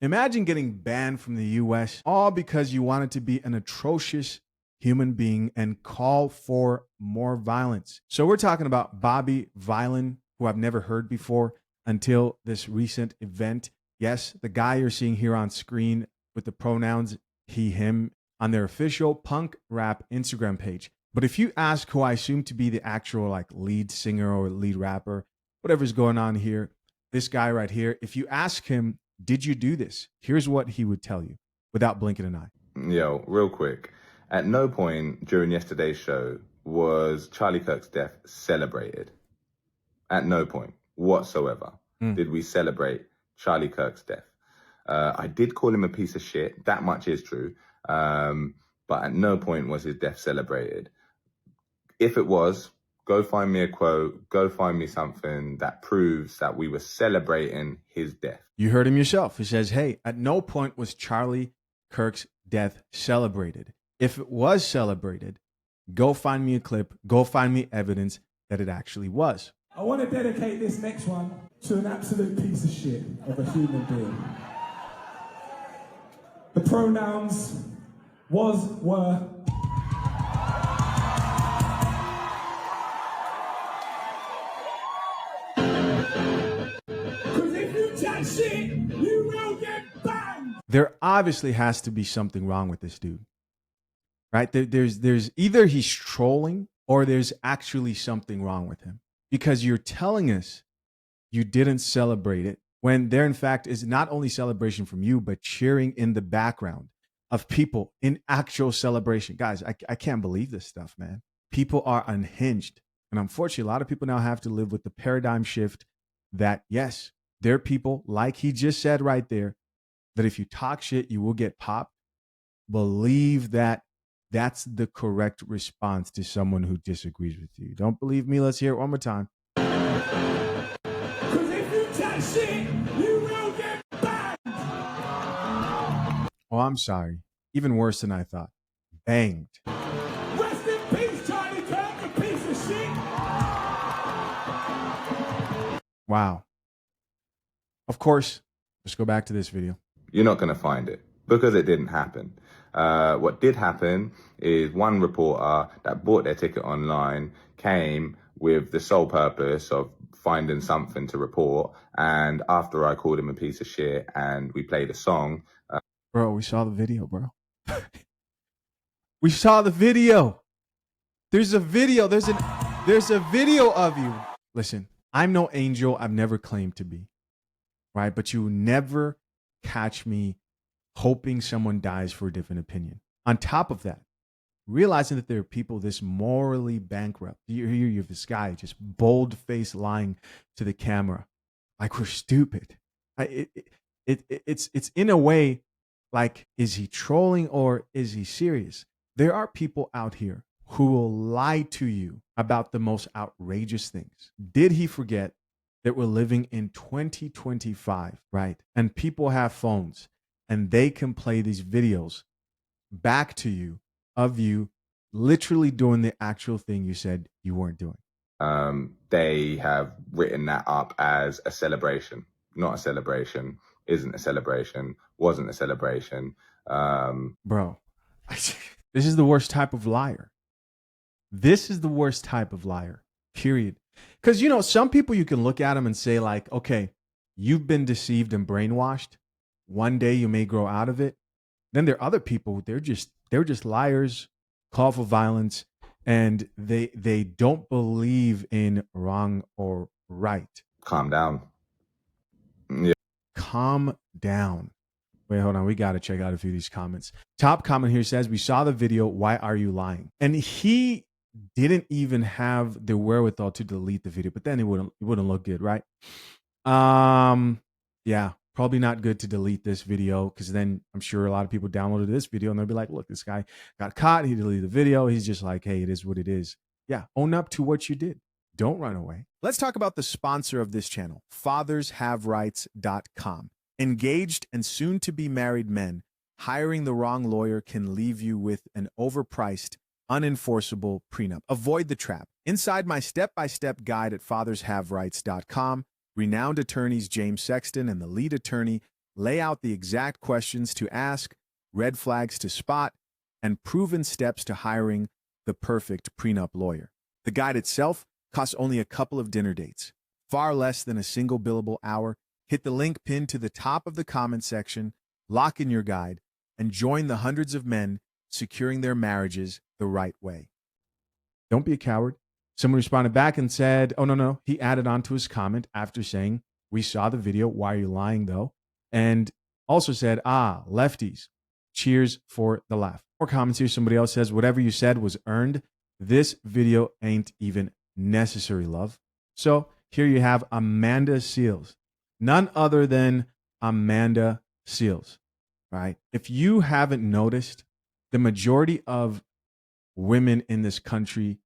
Imagine getting banned from the US all because you wanted to be an atrocious human being and call for more violence. So we're talking about Bobby Violin, who I've never heard before until this recent event. Yes, the guy you're seeing here on screen with the pronouns he, him on their official punk rap Instagram page. But if you ask who I assume to be the actual like lead singer or lead rapper, whatever's going on here, this guy right here, if you ask him, did you do this? Here's what he would tell you without blinking an eye. Yo, real quick. At no point during yesterday's show was Charlie Kirk's death celebrated. At no point whatsoever did we celebrate Charlie Kirk's death. I did call him a piece of shit. That much is true. But at no point was his death celebrated. If it was, go find me a quote, go find me something that proves that we were celebrating his death. You heard him yourself. He says, hey, at no point was Charlie Kirk's death celebrated. If it was celebrated, go find me a clip, go find me evidence that it actually was. I want to dedicate this next one to an absolute piece of shit of a human being. The pronouns was, were. Because if you chat shit, you will get banned. There obviously has to be something wrong with this dude, right? There's either he's trolling or there's actually something wrong with him, because you're telling us you didn't celebrate it when there in fact is not only celebration from you, but cheering in the background of people in actual celebration. Guys, I can't believe this stuff, man. People are unhinged. And unfortunately, a lot of people now have to live with the paradigm shift that, yes, there are people, like he just said right there, that if you talk shit, you will get popped. Believe that that's the correct response to someone who disagrees with you. Don't believe me? Let's hear it one more time. Because if you chat shit, you will get banned. Oh, I'm sorry. Even worse than I thought. Banged. Rest in peace, Charlie Kirk, a piece of shit. Wow. Of course, let's go back to this video. You're not going to find it because it didn't happen. What did happen is one reporter that bought their ticket online came with the sole purpose of finding something to report. And after I called him a piece of shit and we played a song. Bro, we saw the video, bro. We saw the video. There's a video. There's a video of you. Listen, I'm no angel. I've never claimed to be. Right? But you never catch me hoping someone dies for a different opinion. On top of that, realizing that there are people this morally bankrupt. You have this guy just bold-faced lying to the camera like we're stupid. It's in a way like, is he trolling or is he serious? There are people out here who will lie to you about the most outrageous things. Did he forget that we're living in 2025, right? And people have phones and they can play these videos back to you of you literally doing the actual thing you said you weren't doing. They have written that up as a celebration, not a celebration, isn't a celebration, wasn't a celebration. Bro, this is the worst type of liar. This is the worst type of liar, period. Because, you know, some people you can look at them and say like, okay, you've been deceived and brainwashed. One day you may grow out of it. Then there are other people, they're just liars, call for violence, and they don't believe in wrong or right. Calm down. Yeah. Calm down. Wait, hold on. We got to check out a few of these comments. Top comment here says, we saw the video. Why are you lying? And he didn't even have the wherewithal to delete the video, but then it wouldn't look good, right? Yeah, probably not good to delete this video, because then I'm sure a lot of people downloaded this video and they'll be like, look, this guy got caught. He deleted the video. He's just like, hey, it is what it is. Yeah, own up to what you did. Don't run away. Let's talk about the sponsor of this channel, fathershaverights.com. Engaged and soon to be married men, hiring the wrong lawyer can leave you with an overpriced, unenforceable prenup. Avoid the trap. Inside my step-by-step guide at fathershaverights.com, renowned attorneys James Sexton and the lead attorney lay out the exact questions to ask, red flags to spot, and proven steps to hiring the perfect prenup lawyer. The guide itself costs only a couple of dinner dates, far less than a single billable hour. Hit the link pinned to the top of the comment section, lock in your guide, and join the hundreds of men securing their marriages the right way. Don't be a coward. Someone responded back and said, oh, no. He added on to his comment after saying, we saw the video. Why are you lying, though? And also said, lefties. Cheers for the laugh. More comments here. Somebody else says, whatever you said was earned. This video ain't even necessary, love. So here you have Amanda Seales. None other than Amanda Seales, right? If you haven't noticed, the majority of women in this country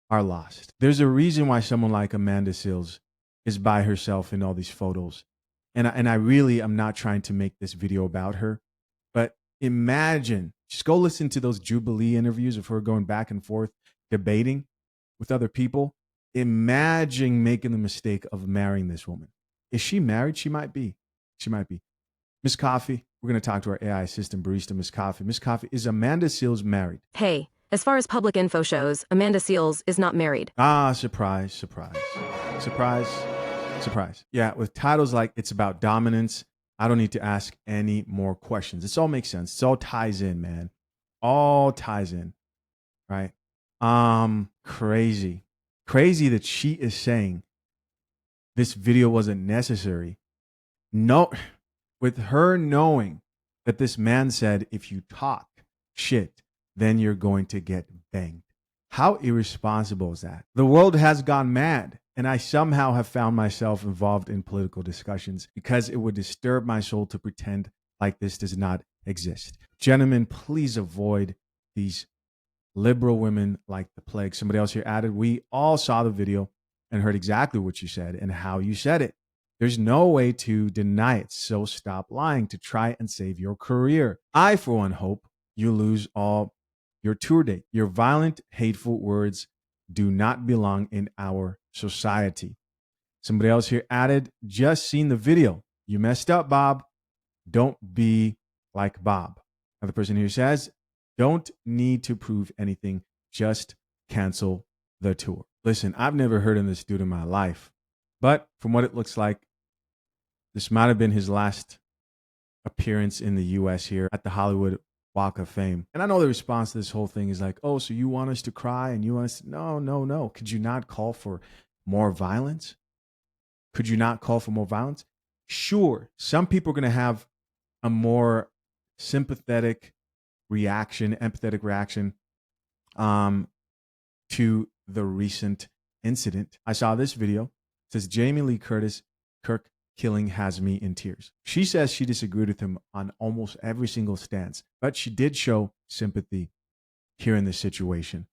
are lost. There's a reason why someone like Amanda Seales is by herself in all these photos. And I really am not trying to make this video about her, but imagine, just go listen to those Jubilee interviews of her going back and forth, debating with other people. Imagine making the mistake of marrying this woman. Is she married? She might be. She might be. Miss Coffee, we're going to talk to our AI assistant barista, Miss Coffee. Miss Coffee, is Amanda Seales married? Hey, as far as public info shows, Amanda Seales is not married. Surprise, surprise. Surprise, surprise. Yeah, with titles like It's About Dominance, I don't need to ask any more questions. This all makes sense. This all ties in, man. All ties in, right? Crazy. Crazy that she is saying this video wasn't necessary. No, with her knowing that this man said, if you talk shit, then you're going to get banged. How irresponsible is that? The world has gone mad, and I somehow have found myself involved in political discussions because it would disturb my soul to pretend like this does not exist. Gentlemen, please avoid these liberal women like the plague. Somebody else here added, we all saw the video and heard exactly what you said and how you said it. There's no way to deny it, so stop lying to try and save your career. I, for one, hope you lose all your tour date. Your violent, hateful words do not belong in our society. Somebody else here added, just seen the video. You messed up, Bob. Don't be like Bob. Another person here says, don't need to prove anything. Just cancel the tour. Listen, I've never heard of this dude in my life, but from what it looks like, this might have been his last appearance in the U.S. here at the Hollywood Walk of Fame. And I know the response to this whole thing is like, oh, so you want us to cry and you want us to... No. Could you not call for more violence? Could you not call for more violence? Sure, some people are going to have a more sympathetic reaction, empathetic reaction to the recent incident. I saw this video. It says, Jamie Lee Curtis, Kirk killing has me in tears. She says she disagreed with him on almost every single stance, but she did show sympathy here in this situation.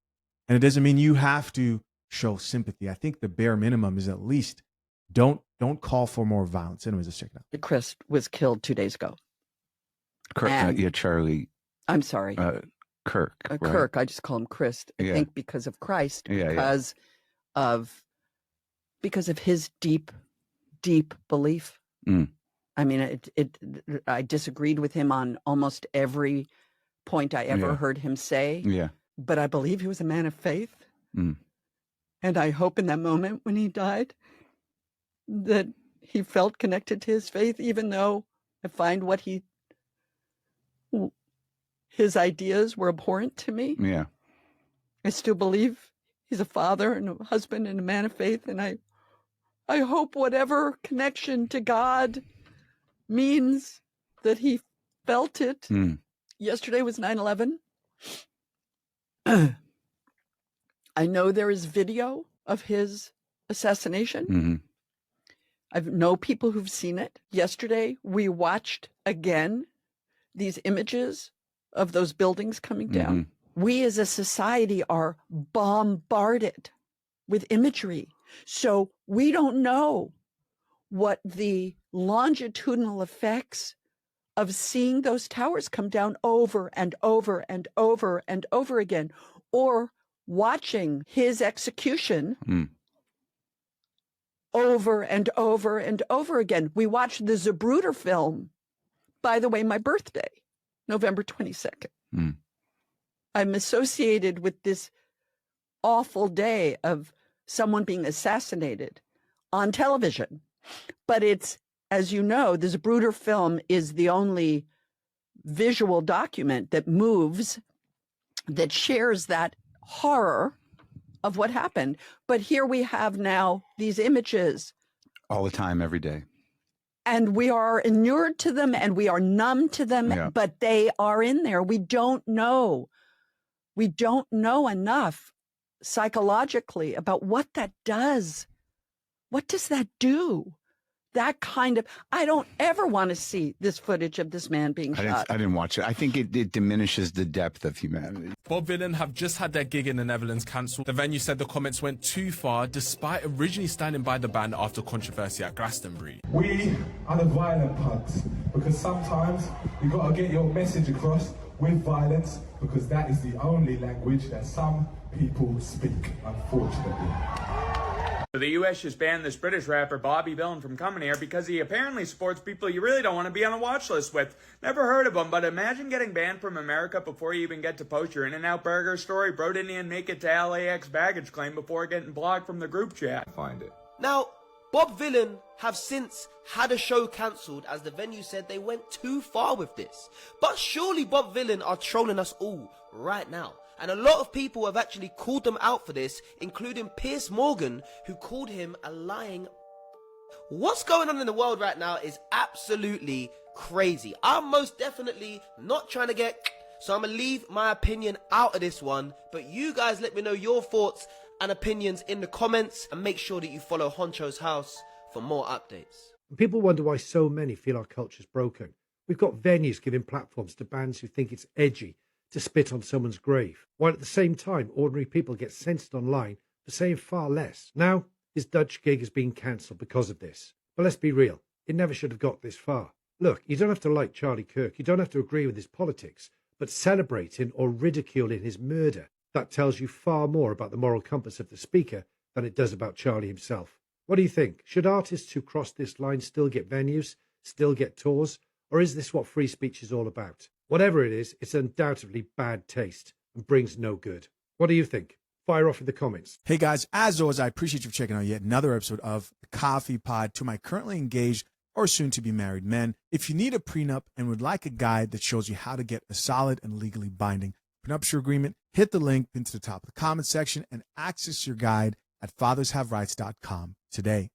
And it doesn't mean you have to show sympathy. I think the bare minimum is at least don't call for more violence. Anyways, let's check it out. Chris was killed 2 days ago. Charlie. I'm sorry. Kirk. Right? Kirk. I just call him Chris. I think because of Christ, because of his deep belief. I mean, I disagreed with him on almost every point I ever heard him say. Yeah. But I believe he was a man of faith. And I hope in that moment when he died that he felt connected to his faith, even though I find his ideas were abhorrent to me. Yeah. I still believe he's a father and a husband and a man of faith. And I hope whatever connection to God means that he felt it. Yesterday was 9/11. I know there is video of his assassination. I know people who've seen it. Yesterday, we watched again these images of those buildings coming down. We as a society are bombarded with imagery. So we don't know what the longitudinal effects of seeing those towers come down over and over and over and over again, or watching his execution over and over and over again. We watched the Zapruder film by the way, my birthday, November 22nd. I'm associated with this awful day of someone being assassinated on television. But it's, as you know, the Zapruder film is the only visual document that moves, that shares that horror of what happened. But here we have now these images. All the time, every day. And we are inured to them and we are numb to them, Yeah. but they are in there. We don't know. We don't know enough psychologically about what that does. What does that do? That kind of, I don't ever want to see this footage of this man being shot. I didn't watch it. I think it diminishes the depth of humanity. Bob Dylan have just had their gig in the Netherlands cancelled. The venue said the comments went too far, despite originally standing by the band after controversy at Glastonbury. We are the violent punks because sometimes you got to get your message across with violence because that is the only language that some people speak, unfortunately. The US just banned this British rapper Bobby Villain from coming here because he apparently supports people you really don't want to be on a watch list with. Never heard of him, but imagine getting banned from America before you even get to post your In-N-Out Burger story. Bro didn't even make it to LAX baggage claim before getting blocked from the group chat. Find it. Now, Bob Villain have since had a show cancelled as the venue said they went too far with this. But surely Bob Villain are trolling us all right now. And a lot of people have actually called them out for this, including Piers Morgan, who called him a lying. What's going on in the world right now is absolutely crazy. I'm most definitely not trying to get, so I'm going to leave my opinion out of this one. But you guys let me know your thoughts and opinions in the comments, and make sure that you follow Honcho's House for more updates. People wonder why so many feel our culture's broken. We've got venues giving platforms to bands who think it's edgy to spit on someone's grave, while at the same time ordinary people get censored online for saying far less. Now, his Dutch gig has been cancelled because of this. But let's be real, it never should have got this far. Look, you don't have to like Charlie Kirk, you don't have to agree with his politics, but celebrating or ridiculing his murder, that tells you far more about the moral compass of the speaker than it does about Charlie himself. What do you think? Should artists who cross this line still get venues, still get tours, or is this what free speech is all about? Whatever it is, it's undoubtedly bad taste and brings no good. What do you think? Fire off in the comments. Hey guys, as always, I appreciate you for checking out yet another episode of The Coffee Pod. To my currently engaged or soon to be married men, if you need a prenup and would like a guide that shows you how to get a solid and legally binding prenuptial agreement, hit the link pinned to the top of the comment section and access your guide at fathershaverights.com today.